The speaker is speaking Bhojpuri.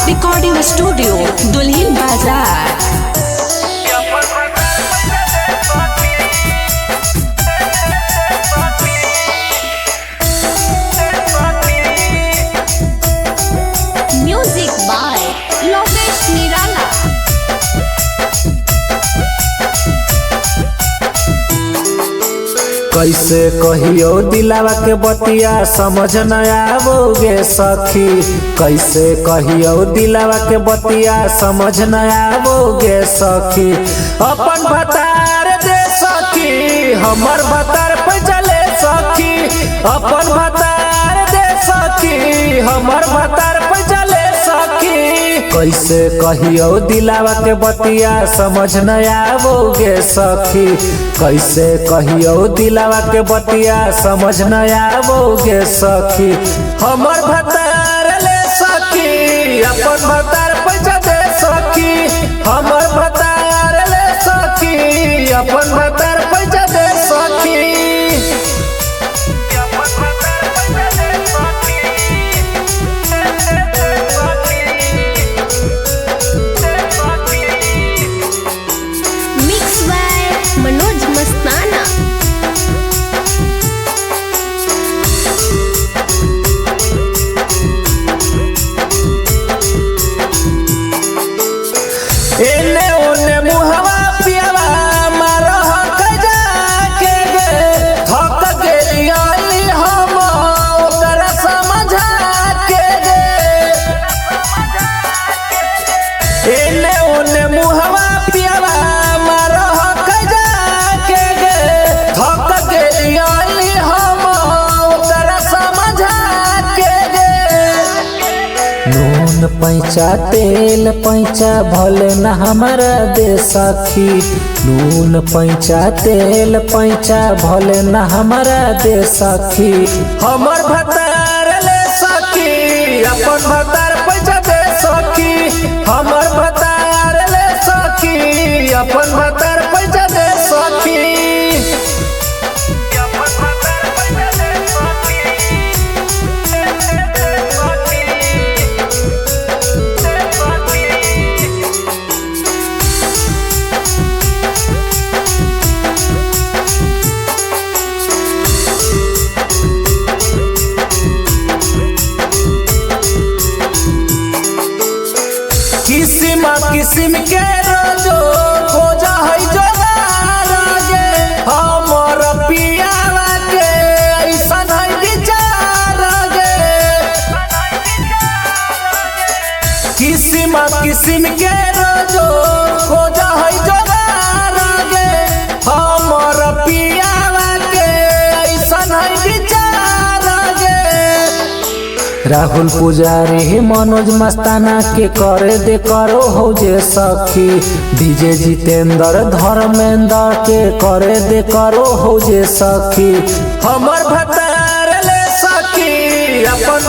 रिकॉर्डिंग स्टूडियो दुल्हिन बाजार। म्यूजिक बाय लोकेश निराला। कैसे कहियो दिलावा के बतिया समझ न आवोगे सखी। कैसे कहियो दिलावा के बतिया समझ न आवोगे सखी। अपन भतार दे सखी हमर भतार पे चले सखी। अपन भतार दे सखी हमर भतार पे चले सखी। कैसे कहियो दिलावा के बतिया समझ न आवोगे सखी। कैसे कहियो दिलावा के बतिया समझ न आवोगे सखी। हमर भतार ले सखी अपन भतार पैसा दे सखी। हमर भतार ले सखी अपन भतार पैसा दे सखी। मिक्स बाय मनोज मस्ताना। एने ओने मुहवा पियावा मारह कजा के गे। थक गेलियै हम ओकरा समझा के गे। एने ओने मुहवा पियावा मारह कजा के गे। थक गेलियै हम ओकरा समझा के गे। नून पैंचा तेल पैंचा भले न हमारा दे सखी। नून पैंचा तेल पैंचा भले न हमारा दे सखी। हमर भतार ले सखी अपन भतार पैसा दे सखी। हमर भतार ले सखी अपन भतार पैसा दे सखी। किसिम किसिम के रोजो खोजा है जोगार गे। हमर पियावा के ऐसन है विचार गे। किसिम किसिम के रोजो खोजा है जोगार गे। हमर पियावा के ऐसन है विचार गे। राहुल पुजारी मनोज मस्ताना के करे दे करो हो जे सखी। डीजे जितेंद्र धर्मेंद्र के करे दे करो हो जे सखी। हमर भतार ले सखी अपन